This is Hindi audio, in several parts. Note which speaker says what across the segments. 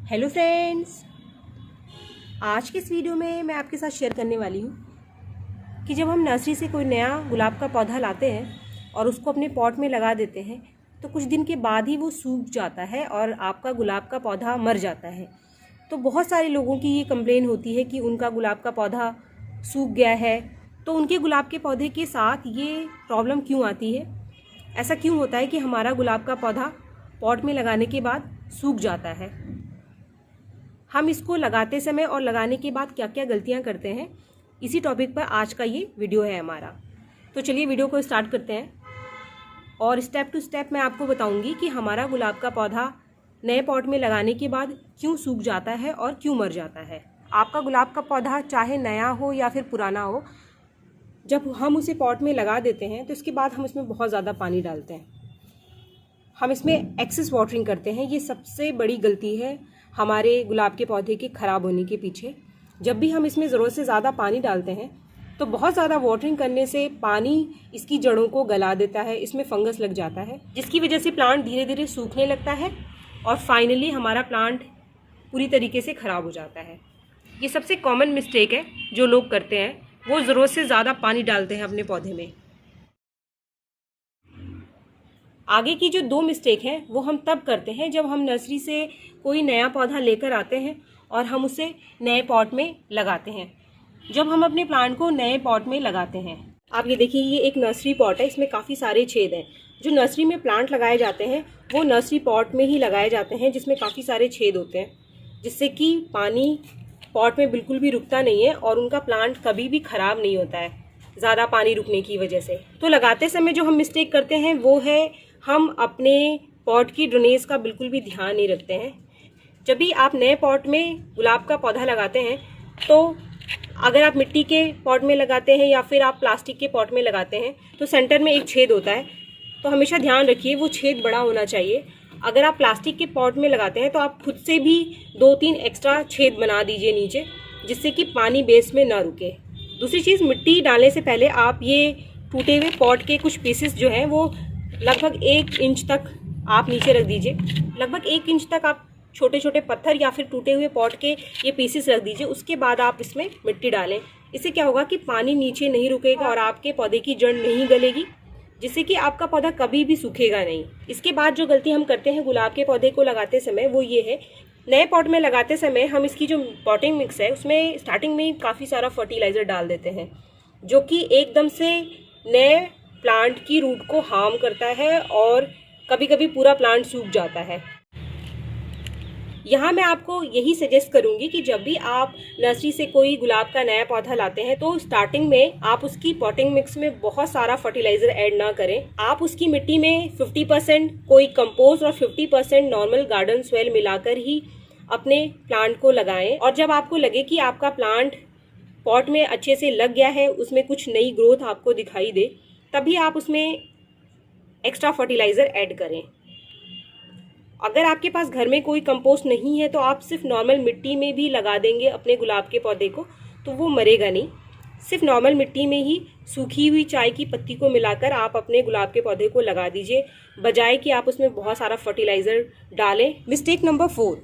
Speaker 1: हेलो फ्रेंड्स, आज के इस वीडियो में मैं आपके साथ शेयर करने वाली हूँ कि जब हम नर्सरी से कोई नया गुलाब का पौधा लाते हैं और उसको अपने पॉट में लगा देते हैं तो कुछ दिन के बाद ही वो सूख जाता है और आपका गुलाब का पौधा मर जाता है। तो बहुत सारे लोगों की ये कंप्लेन होती है कि उनका गुलाब का पौधा सूख गया है। तो उनके गुलाब के पौधे के साथ ये प्रॉब्लम क्यों आती है? ऐसा क्यों होता है कि हमारा गुलाब का पौधा पॉट में लगाने के बाद सूख जाता है? हम इसको लगाते समय और लगाने के बाद क्या क्या गलतियां करते हैं, इसी टॉपिक पर आज का ये वीडियो है हमारा। तो चलिए वीडियो को स्टार्ट करते हैं और स्टेप टू स्टेप मैं आपको बताऊंगी कि हमारा गुलाब का पौधा नए पॉट में लगाने के बाद क्यों सूख जाता है और क्यों मर जाता है। आपका गुलाब का पौधा चाहे नया हो या फिर पुराना हो, जब हम उसे पॉट में लगा देते हैं तो इसके बाद हम इसमें बहुत ज़्यादा पानी डालते हैं, हम इसमें एक्सेस वाटरिंग करते हैं। ये सबसे बड़ी गलती है हमारे गुलाब के पौधे के ख़राब होने के पीछे। जब भी हम इसमें ज़रूरत से ज़्यादा पानी डालते हैं तो बहुत ज़्यादा वाटरिंग करने से पानी इसकी जड़ों को गला देता है, इसमें फंगस लग जाता है, जिसकी वजह से प्लांट धीरे धीरे सूखने लगता है और फाइनली हमारा प्लांट पूरी तरीके से ख़राब हो जाता है। ये सबसे कॉमन मिस्टेक है जो लोग करते हैं, वो ज़रूरत से ज़्यादा पानी डालते हैं अपने पौधे में। आगे की जो दो मिस्टेक हैं वो हम तब करते हैं जब हम नर्सरी से कोई नया पौधा लेकर आते हैं और हम उसे नए पॉट में लगाते हैं। जब हम अपने प्लांट को नए पॉट में लगाते हैं, आप ये देखिए, ये एक नर्सरी पॉट है, इसमें काफ़ी सारे छेद हैं। जो नर्सरी में प्लांट लगाए जाते हैं वो नर्सरी पॉट में ही लगाए जाते हैं जिसमें काफ़ी सारे छेद होते हैं, जिससे कि पानी पॉट में बिल्कुल भी रुकता नहीं है और उनका प्लांट कभी भी ख़राब नहीं होता है ज़्यादा पानी रुकने की वजह से। तो लगाते समय जो हम मिस्टेक करते हैं वो है हम अपने पॉट की ड्रेनेज का बिल्कुल भी ध्यान नहीं रखते हैं। जब भी आप नए पॉट में गुलाब का पौधा लगाते हैं तो अगर आप मिट्टी के पॉट में लगाते हैं या फिर आप प्लास्टिक के पॉट में लगाते हैं तो सेंटर में एक छेद होता है, तो हमेशा ध्यान रखिए वो छेद बड़ा होना चाहिए। अगर आप प्लास्टिक के पॉट में लगाते हैं तो आप खुद से भी 2-3 एक्स्ट्रा छेद बना दीजिए नीचे, जिससे कि पानी बेस में ना रुके। दूसरी चीज़, मिट्टी डालने से पहले आप ये टूटे हुए पॉट के कुछ पीसेस जो हैं वो लगभग 1 इंच तक आप नीचे रख दीजिए। लगभग 1 इंच तक आप छोटे छोटे पत्थर या फिर टूटे हुए पॉट के ये पीसेस रख दीजिए। उसके बाद आप इसमें मिट्टी डालें। इससे क्या होगा कि पानी नीचे नहीं रुकेगा और आपके पौधे की जड़ नहीं गलेगी, जिससे कि आपका पौधा कभी भी सूखेगा नहीं। इसके बाद जो गलती हम करते हैं गुलाब के पौधे को लगाते समय वो ये है, नए पॉट में लगाते समय हम इसकी जो पॉटिंग मिक्स है उसमें स्टार्टिंग में काफ़ी सारा फर्टिलाइज़र डाल देते हैं, जो कि एकदम से नए प्लांट की रूट को हार्म करता है और कभी कभी पूरा प्लांट सूख जाता है। यहाँ मैं आपको यही सजेस्ट करूँगी कि जब भी आप नर्सरी से कोई गुलाब का नया पौधा लाते हैं तो स्टार्टिंग में आप उसकी पॉटिंग मिक्स में बहुत सारा फर्टिलाइजर ऐड ना करें। आप उसकी मिट्टी में 50% कोई कंपोस्ट और 50% नॉर्मल गार्डन सॉइल मिलाकर ही अपने प्लांट को लगाएं। और जब आपको लगे कि आपका प्लांट पॉट में अच्छे से लग गया है, उसमें कुछ नई ग्रोथ आपको दिखाई दे, तभी आप उसमें एक्स्ट्रा फर्टिलाइज़र ऐड करें। अगर आपके पास घर में कोई कंपोस्ट नहीं है तो आप सिर्फ नॉर्मल मिट्टी में भी लगा देंगे अपने गुलाब के पौधे को तो वो मरेगा नहीं। सिर्फ नॉर्मल मिट्टी में ही सूखी हुई चाय की पत्ती को मिलाकर आप अपने गुलाब के पौधे को लगा दीजिए, बजाय कि आप उसमें बहुत सारा फर्टिलाइज़र डालें। मिस्टेक नंबर 4,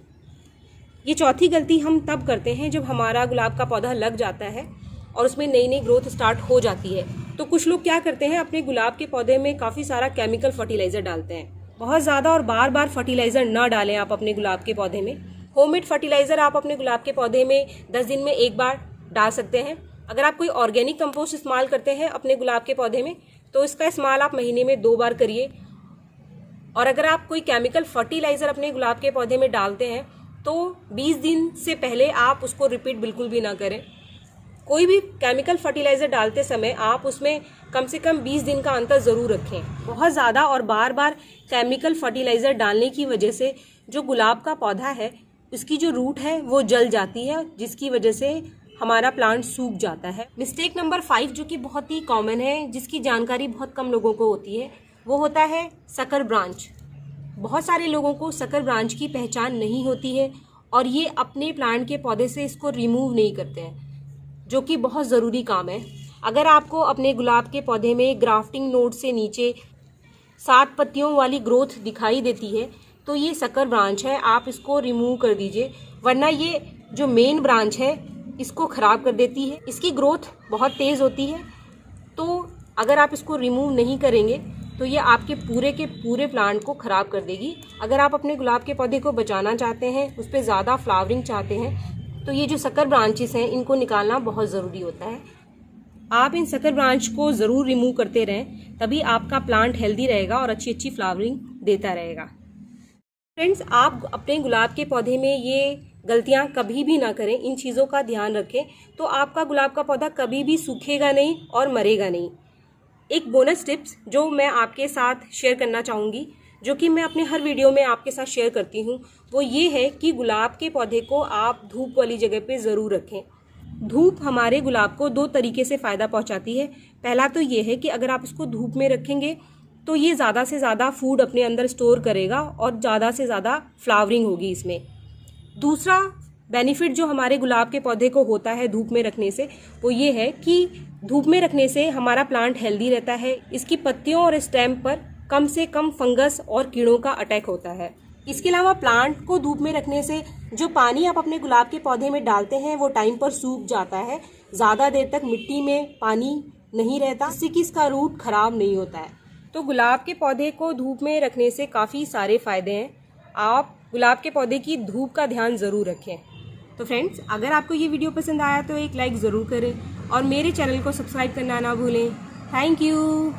Speaker 1: ये चौथी गलती हम तब करते हैं जब हमारा गुलाब का पौधा लग जाता है और उसमें नई नई ग्रोथ स्टार्ट हो जाती है। तो कुछ लोग क्या करते हैं, अपने गुलाब के पौधे में काफ़ी सारा केमिकल फर्टिलाइज़र डालते हैं। बहुत ज़्यादा और बार बार फर्टिलाइज़र ना डालें आप अपने गुलाब के पौधे में। होममेड फर्टिलाइज़र आप अपने गुलाब के पौधे में 10 दिन में एक बार डाल सकते हैं। अगर आप कोई ऑर्गेनिक कंपोस्ट इस्तेमाल करते हैं अपने गुलाब के पौधे में तो इसका इस्तेमाल आप महीने में 2 बार करिए। और अगर आप कोई केमिकल फर्टिलाइज़र अपने गुलाब के पौधे में डालते हैं तो 20 दिन से पहले आप उसको रिपीट बिल्कुल भी ना करें। कोई भी केमिकल फर्टिलाइज़र डालते समय आप उसमें कम से कम 20 दिन का अंतर ज़रूर रखें। बहुत ज़्यादा और बार बार केमिकल फर्टिलाइज़र डालने की वजह से जो गुलाब का पौधा है उसकी जो रूट है वो जल जाती है, जिसकी वजह से हमारा प्लांट सूख जाता है। मिस्टेक नंबर 5 जो कि बहुत ही कॉमन है, जिसकी जानकारी बहुत कम लोगों को होती है, वो होता है सकर ब्रांच। बहुत सारे लोगों को सकर ब्रांच की पहचान नहीं होती है और ये अपने प्लांट के पौधे से इसको रिमूव नहीं करते हैं, जो कि बहुत ज़रूरी काम है। अगर आपको अपने गुलाब के पौधे में ग्राफ्टिंग नोड से नीचे 7 पत्तियों वाली ग्रोथ दिखाई देती है तो ये सकर ब्रांच है, आप इसको रिमूव कर दीजिए, वरना ये जो मेन ब्रांच है इसको ख़राब कर देती है। इसकी ग्रोथ बहुत तेज़ होती है, तो अगर आप इसको रिमूव नहीं करेंगे तो ये आपके पूरे के पूरे प्लांट को ख़राब कर देगी। अगर आप अपने गुलाब के पौधे को बचाना चाहते हैं, उस पर ज़्यादा फ्लावरिंग चाहते हैं, तो ये जो सकर ब्रांचेस हैं इनको निकालना बहुत ज़रूरी होता है। आप इन सकर ब्रांच को ज़रूर रिमूव करते रहें, तभी आपका प्लांट हेल्दी रहेगा और अच्छी अच्छी फ्लावरिंग देता रहेगा। फ्रेंड्स, आप अपने गुलाब के पौधे में ये गलतियां कभी भी ना करें, इन चीज़ों का ध्यान रखें, तो आपका गुलाब का पौधा कभी भी सूखेगा नहीं और मरेगा नहीं। एक बोनस टिप्स जो मैं आपके साथ शेयर करना चाहूँगी, जो कि मैं अपने हर वीडियो में आपके साथ शेयर करती हूँ, वो ये है कि गुलाब के पौधे को आप धूप वाली जगह पे ज़रूर रखें। धूप हमारे गुलाब को 2 तरीके से फ़ायदा पहुँचाती है। पहला तो ये है कि अगर आप इसको धूप में रखेंगे तो ये ज़्यादा से ज़्यादा फूड अपने अंदर स्टोर करेगा और ज़्यादा से ज़्यादा फ्लावरिंग होगी इसमें। दूसरा बेनिफिट जो हमारे गुलाब के पौधे को होता है धूप में रखने से, वो ये है कि धूप में रखने से हमारा प्लांट हेल्दी रहता है। इसकी पत्तियों और स्टेम पर कम से कम फंगस और कीड़ों का अटैक होता है। इसके अलावा प्लांट को धूप में रखने से जो पानी आप अपने गुलाब के पौधे में डालते हैं वो टाइम पर सूख जाता है, ज़्यादा देर तक मिट्टी में पानी नहीं रहता, जिससे कि इसका रूट खराब नहीं होता है। तो गुलाब के पौधे को धूप में रखने से काफ़ी सारे फ़ायदे हैं। आप गुलाब के पौधे की धूप का ध्यान ज़रूर रखें। तो फ्रेंड्स, अगर आपको ये वीडियो पसंद आया तो एक लाइक ज़रूर करें और मेरे चैनल को सब्सक्राइब करना ना भूलें। Thank you.